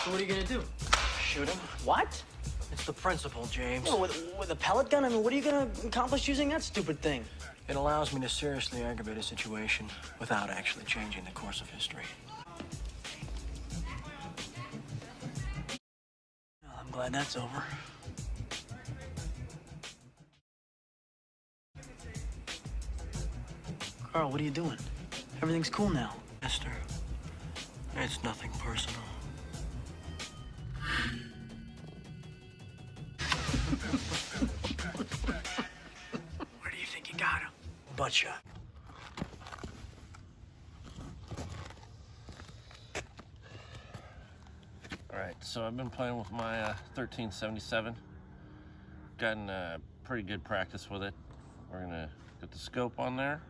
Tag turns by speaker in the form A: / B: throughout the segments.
A: So what are you gonna do? Shoot him? What?
B: It's the principle, James.
A: No, with a pellet gun? I mean, what are you gonna accomplish using that stupid thing?
B: It allows me to seriously aggravate a situation without actually changing the course of history. Well, I'm glad that's over.
A: Carl, what are you doing? Everything's cool now.
B: Mister, it's nothing personal. Where do you think you got him? Butt shot.
C: All right, so I've been playing with my 1377. Gotten pretty good practice with it. We're gonna get the scope on there,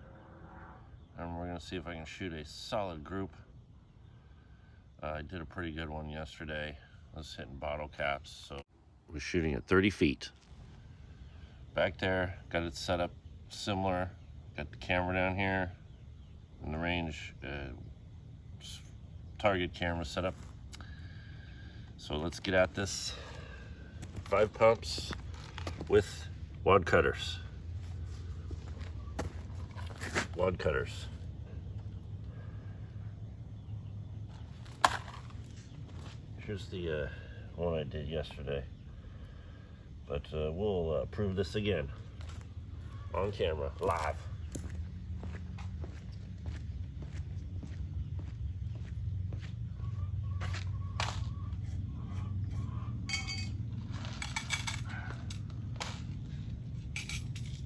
C: and we're gonna see if I can shoot a solid group. I did a pretty good one yesterday. I was hitting bottle caps, so we're shooting at 30 feet. Back there, got it set up similar. Got the camera down here, and the range target camera set up. So let's get at this. 5 pumps with wad cutters. Wad cutters. Here's the one I did yesterday. But we'll prove this again on camera, live.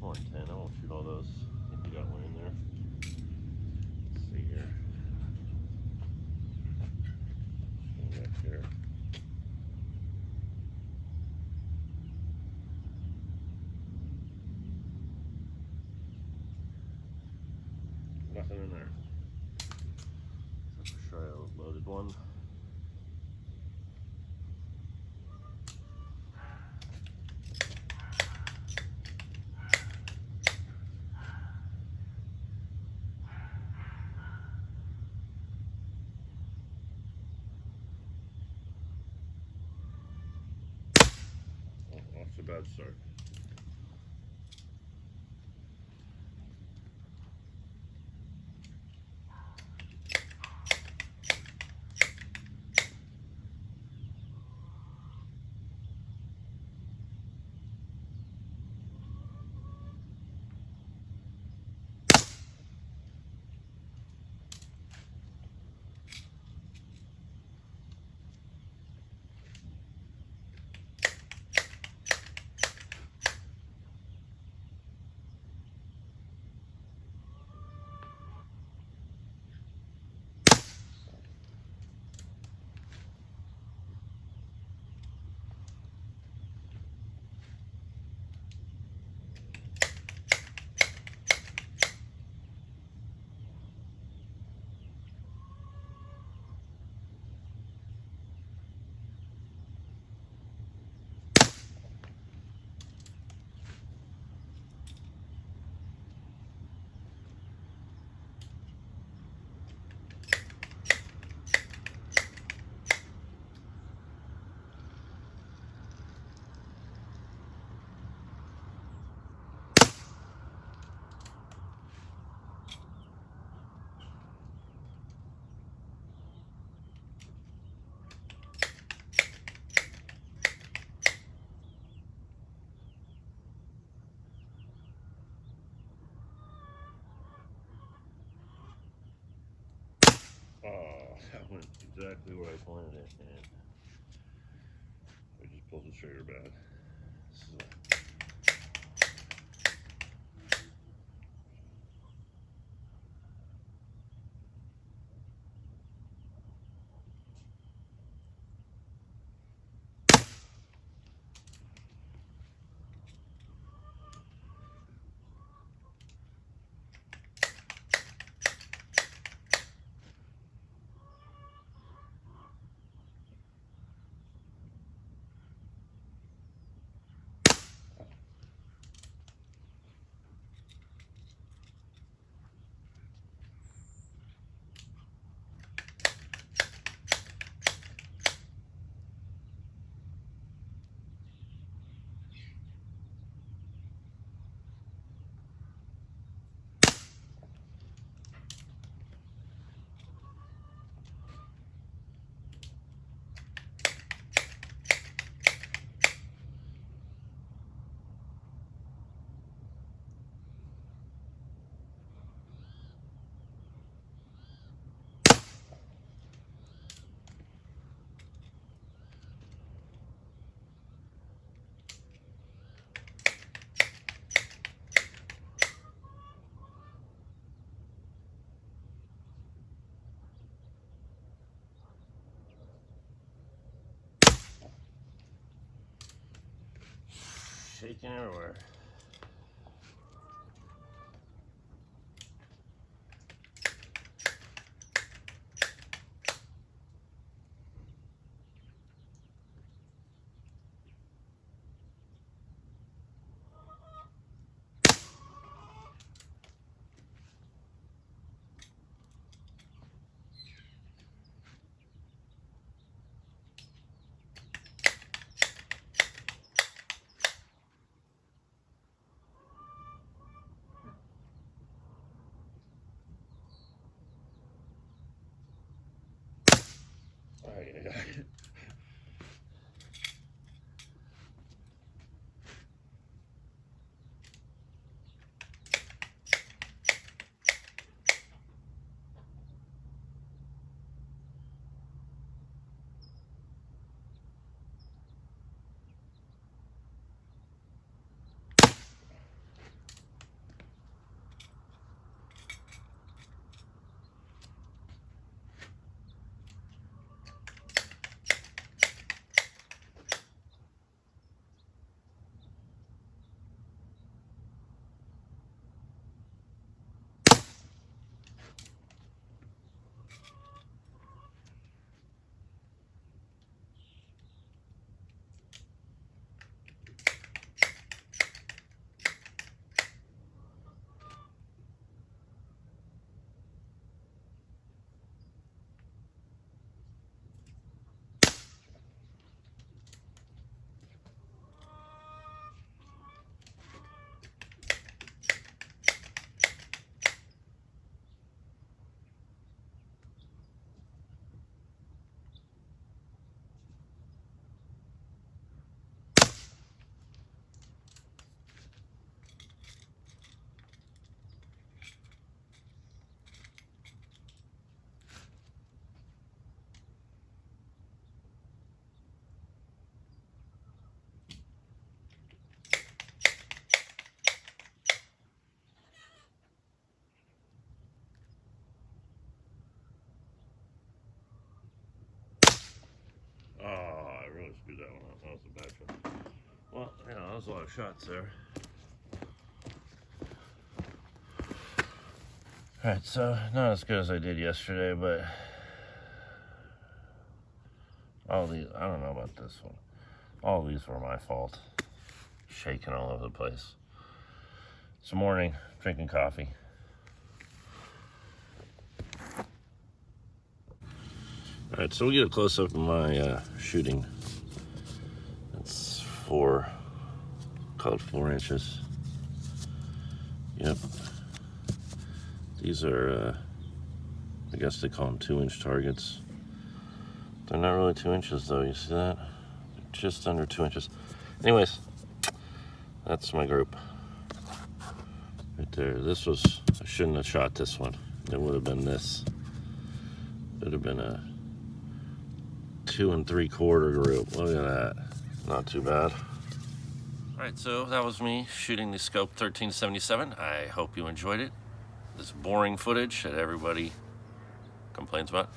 C: More than 10, I won't shoot all those. I think we got one in there. Let's see here. Back here. Nothing in there. I'm sure I loaded one. Oh, that's a bad start. Oh, that went exactly where I planted it, and I just pulled the trigger bad. shaking everywhere. Oh, I really screwed that one up. That was a bad shot. Well, you know, that was a lot of shots there. Alright, so not as good as I did yesterday, but all these, I don't know about this one. All these were my fault. Shaking all over the place. It's the morning, drinking coffee. Alright, so we get a close-up of my shooting. It's called 4 inches. Yep. These are, I guess they call them 2-inch targets. They're not really 2 inches though, you see that? Just under 2 inches. Anyways, that's my group. Right there. This was, I shouldn't have shot this one. It would have been this. It would have been a 2 3/4 group. Look at that. Not too bad. Alright, so that was me shooting the Scope 1377. I hope you enjoyed it. This boring footage that everybody complains about.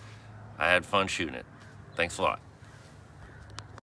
C: I had fun shooting it. Thanks a lot.